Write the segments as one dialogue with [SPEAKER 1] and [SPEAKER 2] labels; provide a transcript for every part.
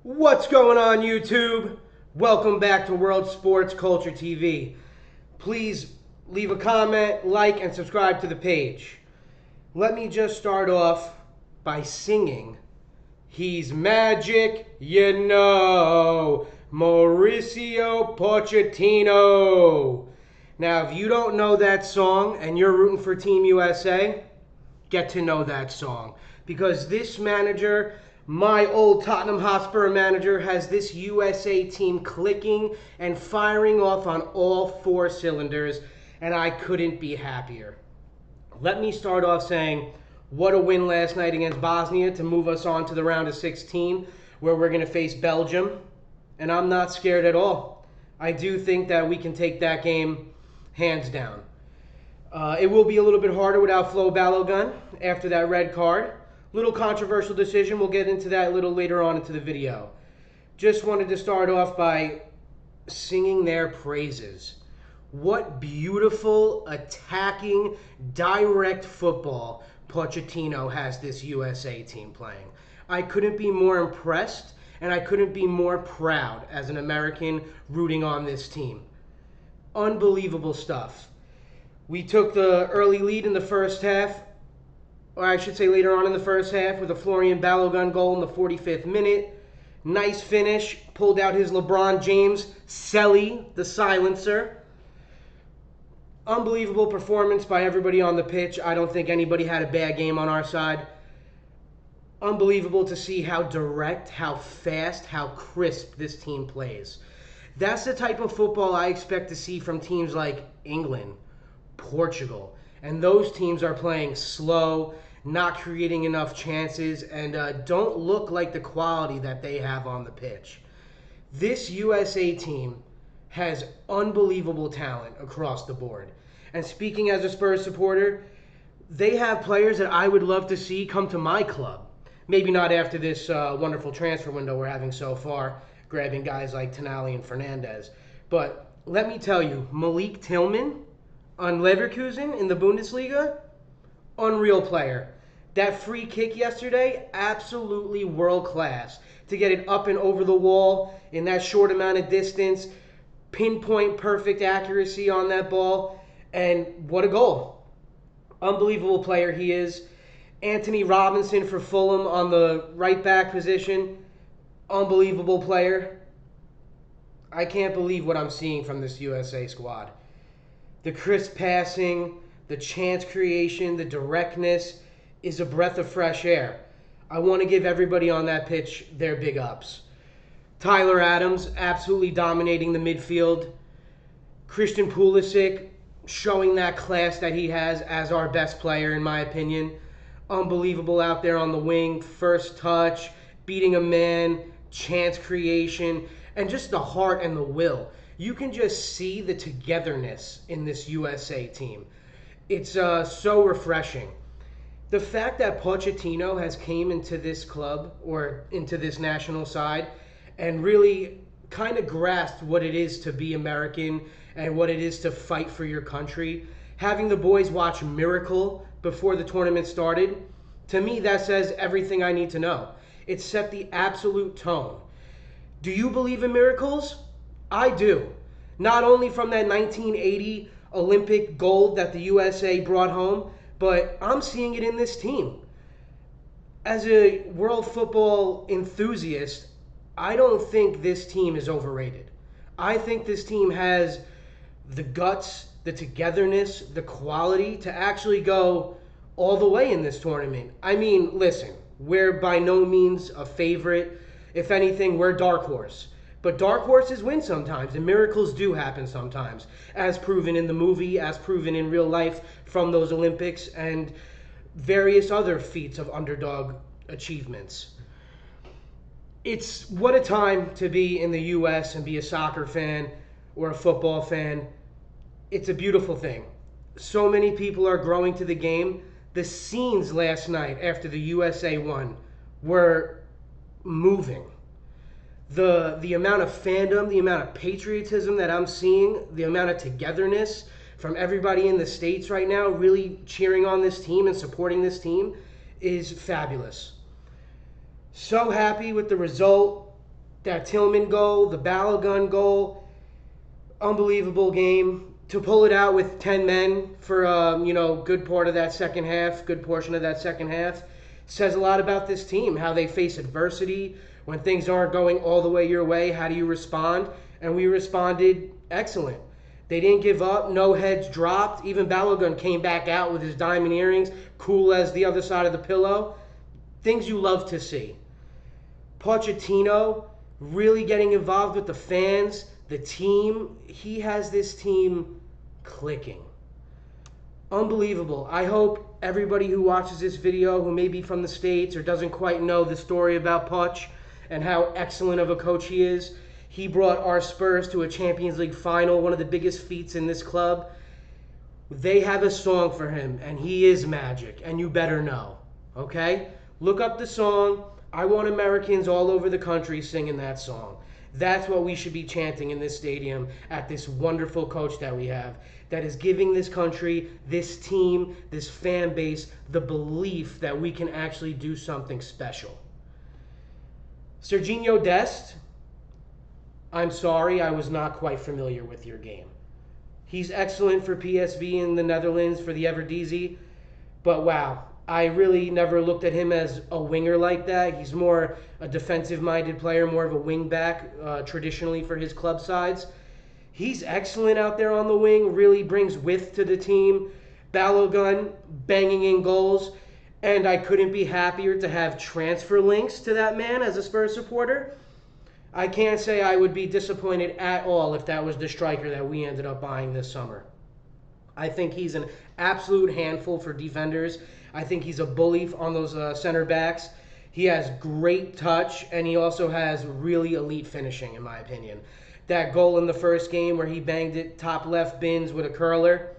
[SPEAKER 1] What's going on, YouTube? Welcome back to World Sports Culture TV. Please leave a comment, like, and subscribe to the page. Let me just start off by singing He's Magic, you know, Mauricio Pochettino. Now, if you don't know that song and you're rooting for Team USA, get to know that song. Because this manager, my old Tottenham Hotspur manager, has this USA team clicking and firing off on all four cylinders, and I couldn't be happier. Let me start off saying, what a win last night against Bosnia to move us on to the round of 16, where we're going to face Belgium, and I'm not scared at all. I do think that we can take that game hands down. It will be a little bit harder without Florian Balogun after that red card. Little controversial decision. We'll get into that a little later on into the video. Just wanted to start off by singing their praises. What beautiful, attacking, direct football Pochettino has this USA team playing. I couldn't be more impressed, and I couldn't be more proud as an American rooting on this team. Unbelievable stuff. We took the early lead in the first half, or I should say later on in the first half, with a Florian Balogun goal in the 45th minute. Nice finish, pulled out his LeBron James Selly, the silencer. Unbelievable performance by everybody on the pitch. I don't think anybody had a bad game on our side. Unbelievable to see how direct, how fast, how crisp this team plays. That's the type of football I expect to see from teams like England, Portugal, and those teams are playing slow, not creating enough chances, and don't look like the quality that they have on the pitch. This USA team has unbelievable talent across the board. And speaking as a Spurs supporter, they have players that I would love to see come to my club. Maybe not after this wonderful transfer window we're having so far, grabbing guys like Tonali and Fernandez. But let me tell you, Malik Tillman on Leverkusen in the Bundesliga, unreal player. That free kick yesterday, absolutely world class. To get it up and over the wall in that short amount of distance, pinpoint perfect accuracy on that ball, and what a goal. Unbelievable player he is. Anthony Robinson for Fulham on the right back position, unbelievable player. I can't believe what I'm seeing from this USA squad. The crisp passing, the chance creation, the directness is a breath of fresh air. I want to give everybody on that pitch their big ups. Tyler Adams absolutely dominating the midfield. Christian Pulisic showing that class that he has as our best player, in my opinion. Unbelievable out there on the wing. First touch, beating a man, chance creation, and just the heart and the will. You can just see the togetherness in this USA team. It's so refreshing. The fact that Pochettino has came into this club or into this national side and really kind of grasped what it is to be American and what it is to fight for your country. Having the boys watch Miracle before the tournament started, to me that says everything I need to know. It set the absolute tone. Do you believe in miracles? I do. Not only from that 1980 Olympic gold that the USA brought home, but I'm seeing it in this team. As a world football enthusiast, I don't think this team is overrated. I think this team has the guts, the togetherness, the quality to actually go all the way in this tournament. I mean, listen, we're by no means a favorite. If anything, we're dark horse. But dark horses win sometimes, and miracles do happen sometimes, as proven in the movie, as proven in real life from those Olympics and various other feats of underdog achievements. It's what a time to be in the U.S. and be a soccer fan or a football fan. It's a beautiful thing. So many people are growing to the game. The scenes last night after the USA won were moving. The amount of fandom, the amount of patriotism that I'm seeing, the amount of togetherness from everybody in the States right now really cheering on this team and supporting this team is fabulous. So happy with the result. that Tillman goal, the Balogun goal, unbelievable game. To pull it out with 10 men for good part of that second half, good portion of that second half, says a lot about this team, how they face adversity. When things aren't going all the way your way, how do you respond? And we responded excellent. They didn't give up, no heads dropped. Even Balogun came back out with his diamond earrings, cool as the other side of the pillow. Things you love to see. Pochettino really getting involved with the fans, the team. He has this team clicking. Unbelievable. I hope everybody who watches this video who may be from the States or doesn't quite know the story about Poch and how excellent of a coach he is. He brought our Spurs to a Champions League final, one of the biggest feats in this club. They have a song for him, and he is magic, and you better know. Okay? Look up the song. I want Americans all over the country singing that song. That's what we should be chanting in this stadium at this wonderful coach that we have, that is giving this country, this team, this fan base, the belief that we can actually do something special. Serginho Dest, I'm sorry, I was not quite familiar with your game. He's excellent for PSV in the Netherlands for the Eredivisie, but wow, I really never looked at him as a winger like that. He's more a defensive-minded player, more of a wing-back, traditionally for his club sides. He's excellent out there on the wing, really brings width to the team. Balogun banging in goals, and I couldn't be happier to have transfer links to that man as a Spurs supporter. I can't say I would be disappointed at all if that was the striker that we ended up buying this summer. I think he's an absolute handful for defenders. I think he's a bully on those center backs. He has great touch, and he also has really elite finishing, in my opinion. That goal in the first game where he banged it top left bins with a curler,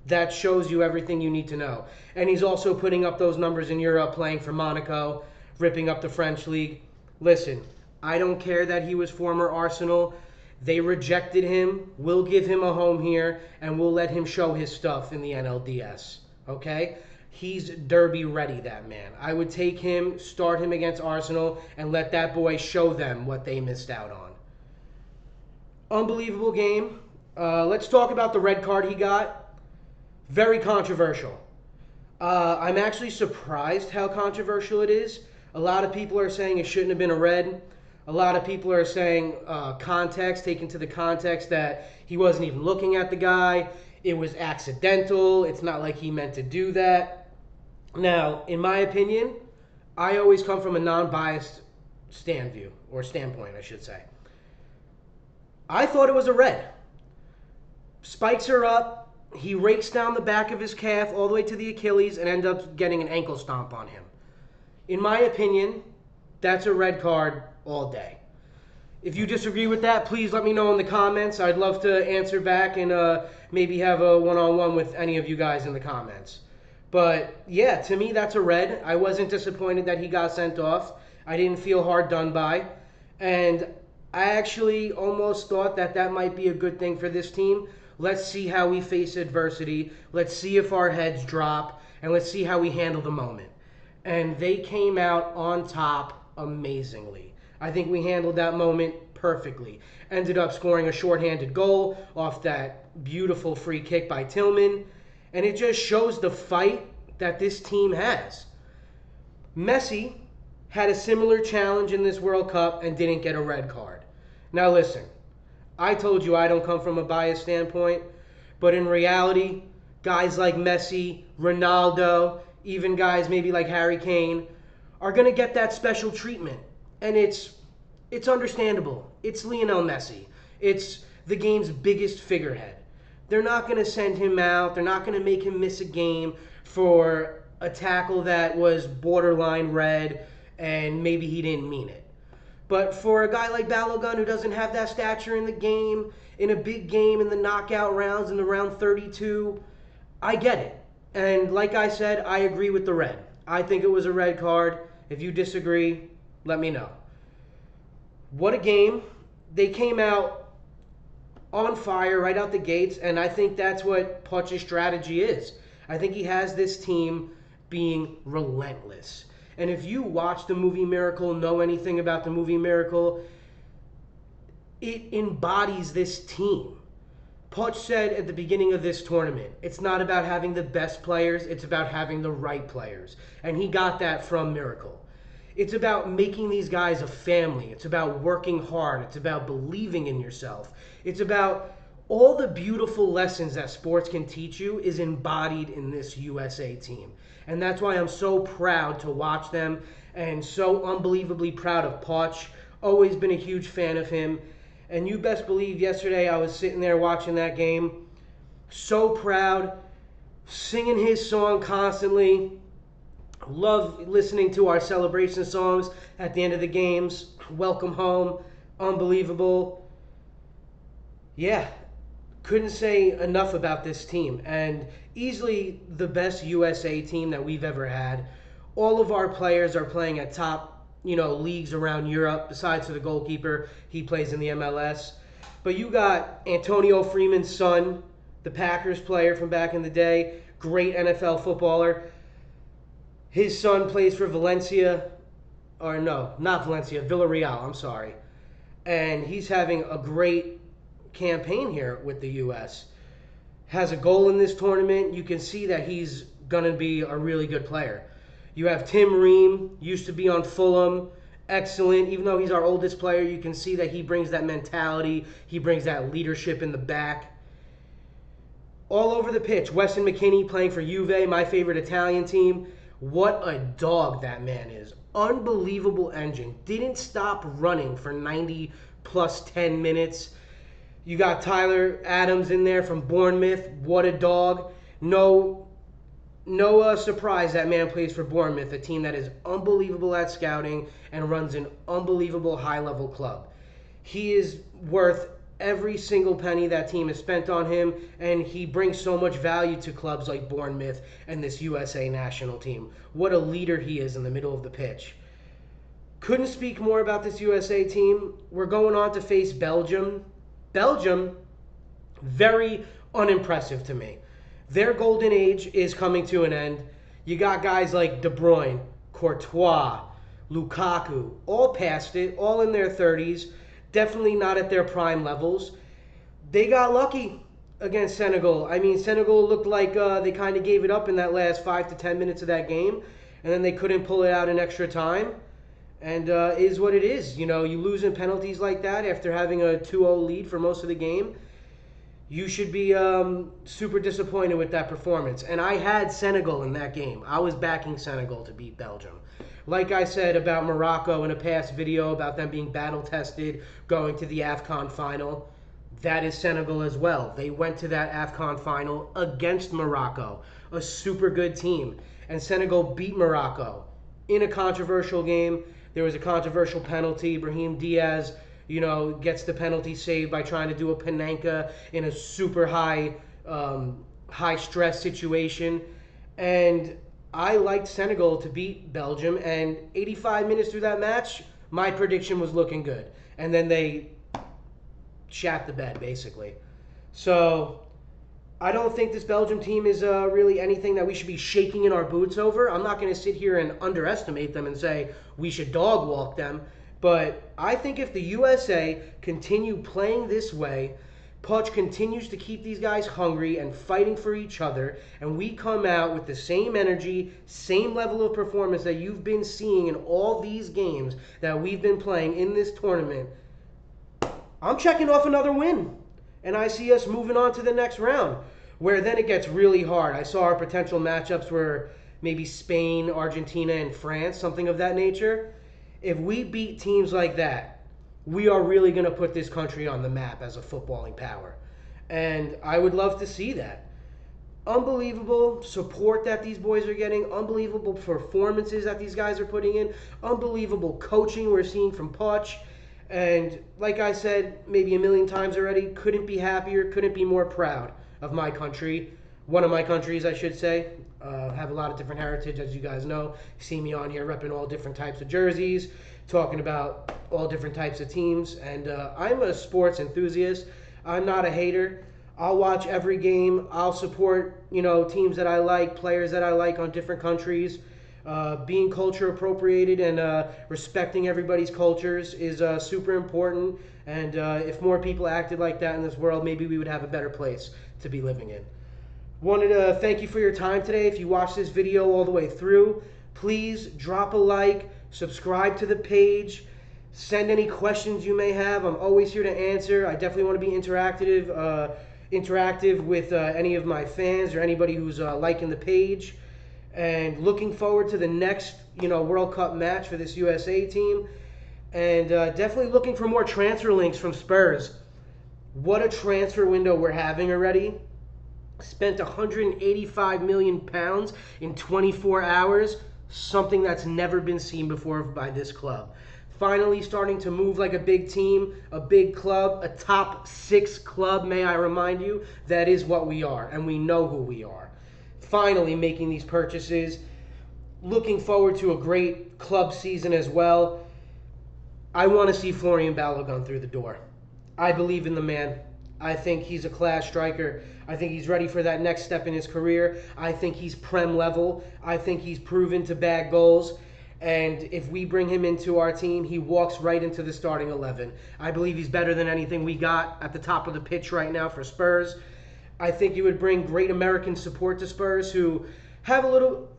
[SPEAKER 1] that shows you everything you need to know. And he's also putting up those numbers in Europe, playing for Monaco, ripping up the French league. Listen, I don't care that he was former Arsenal. They rejected him. We'll give him a home here, and we'll let him show his stuff in the NLDS. Okay? He's derby ready, that man. I would take him, start him against Arsenal, and let that boy show them what they missed out on. Unbelievable game. Let's talk about the red card he got. Very controversial. I'm actually surprised how controversial it is. A lot of people are saying it shouldn't have been a red. A lot of people are saying context, taken to the context that he wasn't even looking at the guy. It was accidental. It's not like he meant to do that. Now, in my opinion, I always come from a non-biased standpoint, I should say. I thought it was a red. Spikes are up. He rakes down the back of his calf all the way to the Achilles and ends up getting an ankle stomp on him. In my opinion, that's a red card all day. If you disagree with that, please let me know in the comments. I'd love to answer back and maybe have a one-on-one with any of you guys in the comments. But yeah, to me, that's a red. I wasn't disappointed that he got sent off. I didn't feel hard done by. And I actually almost thought that that might be a good thing for this team. Let's see how we face adversity. Let's see if our heads drop. And let's see how we handle the moment. And they came out on top amazingly. I think we handled that moment perfectly. Ended up scoring a shorthanded goal off that beautiful free kick by Tillman. And it just shows the fight that this team has. Messi had a similar challenge in this World Cup and didn't get a red card. Now listen, I told you I don't come from a biased standpoint, but in reality, guys like Messi, Ronaldo, even guys maybe like Harry Kane are going to get that special treatment. And it's understandable. It's Lionel Messi. It's the game's biggest figurehead. They're not going to send him out. They're not going to make him miss a game for a tackle that was borderline red and maybe he didn't mean it. But for a guy like Balogun who doesn't have that stature in the game, in a big game, in the knockout rounds, in the round 32, I get it. And like I said, I agree with the red. I think it was a red card. If you disagree, let me know. What a game. They came out on fire right out the gates, and I think that's what Poch's strategy is. I think he has this team being relentless. And if you watch the movie Miracle, know anything about the movie Miracle, it embodies this team. Poch said at the beginning of this tournament, it's not about having the best players, it's about having the right players. And he got that from Miracle. It's about making these guys a family. It's about working hard. It's about believing in yourself. It's about all the beautiful lessons that sports can teach you is embodied in this USA team. And that's why I'm so proud to watch them and so unbelievably proud of Poch. Always been a huge fan of him. And you best believe yesterday I was sitting there watching that game, so proud, singing his song constantly. Love listening to our celebration songs at the end of the games. Welcome home. Unbelievable. Yeah, couldn't say enough about this team. And easily the best USA team that we've ever had. All of our players are playing at top leagues around Europe, besides for the goalkeeper. He plays in the MLS. But you got Antonio Freeman's son, the Packers player from back in the day, great NFL footballer. His son plays for Valencia, or no, not Valencia, Villarreal, I'm sorry. And he's having a great campaign here with the U.S. Has a goal in this tournament. You can see that he's going to be a really good player. You have Tim Ream, used to be on Fulham, excellent. Even though he's our oldest player, you can see that he brings that mentality. He brings that leadership in the back. All over the pitch, Weston McKennie playing for Juve, my favorite Italian team. What a dog that man is. Unbelievable engine. Didn't stop running for 90 plus 10 minutes. You got Tyler Adams in there from Bournemouth. What a dog. No surprise that man plays for Bournemouth, a team that is unbelievable at scouting and runs an unbelievable high-level club. He is worth every single penny that team has spent on him, and he brings so much value to clubs like Bournemouth and this USA national team. What a leader he is in the middle of the pitch. Couldn't speak more about this USA team. We're going on to face Belgium. Belgium, very unimpressive to me. Their golden age is coming to an end. You got guys like De Bruyne, Courtois, Lukaku, all past it, all in their 30s, definitely not at their prime levels. They got lucky against Senegal. I mean, Senegal looked like they kind of gave it up in that last 5 to 10 minutes of that game, and then they couldn't pull it out in extra time. And is what it is. You lose in penalties like that after having a 2-0 lead for most of the game. You should be super disappointed with that performance. And I had Senegal in that game. I was backing Senegal to beat Belgium. Like I said about Morocco in a past video about them being battle-tested, going to the AFCON final, that is Senegal as well. They went to that AFCON final against Morocco, a super good team. And Senegal beat Morocco in a controversial game. There was a controversial penalty. Brahim Diaz gets the penalty saved by trying to do a Panenka in a super high stress situation. And I liked Senegal to beat Belgium. And 85 minutes through that match, my prediction was looking good. And then they shat the bed, basically. So I don't think this Belgium team is really anything that we should be shaking in our boots over. I'm not going to sit here and underestimate them and say we should dog walk them. But I think if the USA continue playing this way, Poch continues to keep these guys hungry and fighting for each other, and we come out with the same energy, same level of performance that you've been seeing in all these games that we've been playing in this tournament, I'm checking off another win. And I see us moving on to the next round, where then it gets really hard. I saw our potential matchups were maybe Spain, Argentina, and France, something of that nature. If we beat teams like that, we are really going to put this country on the map as a footballing power. And I would love to see that. Unbelievable support that these boys are getting. Unbelievable performances that these guys are putting in. Unbelievable coaching we're seeing from Poch. And like I said maybe a million times already, couldn't be happier, couldn't be more proud of my country. One of my countries, I should say. Have a lot of different heritage, as you guys know. You see me on here repping all different types of jerseys, talking about all different types of teams. And I'm a sports enthusiast. I'm not a hater. I'll watch every game. I'll support, teams that I like, players that I like on different countries. Being culture appropriated and respecting everybody's cultures is super important. And if more people acted like that in this world, maybe we would have a better place to be living in. Wanted to thank you for your time today. If you watched this video all the way through, please drop a like, subscribe to the page, send any questions you may have. I'm always here to answer. I definitely want to be interactive with any of my fans or anybody who's liking the page. And looking forward to the next, World Cup match for this USA team. And definitely looking for more transfer links from Spurs. What a transfer window we're having already. Spent 185 million pounds in 24 hours, something that's never been seen before by this club. Finally starting to move like a big team, a big club, a top 6 club, may I remind you. That is what we are, and we know who we are. Finally making these purchases. Looking forward to a great club season as well. I want to see Florian Balogun through the door. I believe in the man. I think he's a class striker. I think he's ready for that next step in his career. I think he's Prem level. I think he's proven to bag goals. And if we bring him into our team, he walks right into the starting 11. I believe he's better than anything we got at the top of the pitch right now for Spurs. I think he would bring great American support to Spurs, who have a little,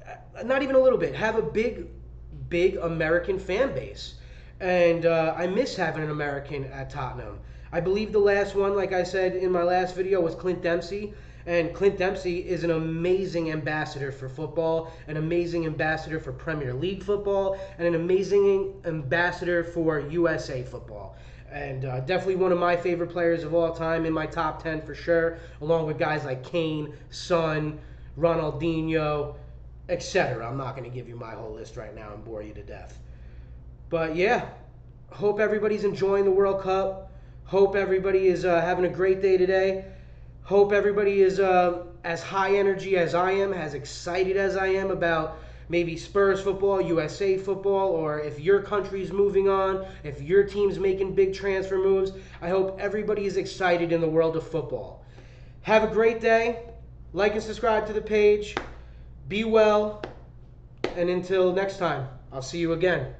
[SPEAKER 1] not even a little bit, have a big American fan base. And I miss having an American at Tottenham. I believe the last one, like I said in my last video, was Clint Dempsey. And Clint Dempsey is an amazing ambassador for football, an amazing ambassador for Premier League football, and an amazing ambassador for USA football. And definitely one of my favorite players of all time, in my top 10 for sure, along with guys like Kane, Son, Ronaldinho, etc. I'm not going to give you my whole list right now and bore you to death. But yeah, hope everybody's enjoying the World Cup. Hope everybody is having a great day today. Hope everybody is as high energy as I am, as excited as I am about maybe Spurs football, USA football, or if your country's moving on, if your team's making big transfer moves. I hope everybody is excited in the world of football. Have a great day. Like and subscribe to the page. Be well. And until next time, I'll see you again.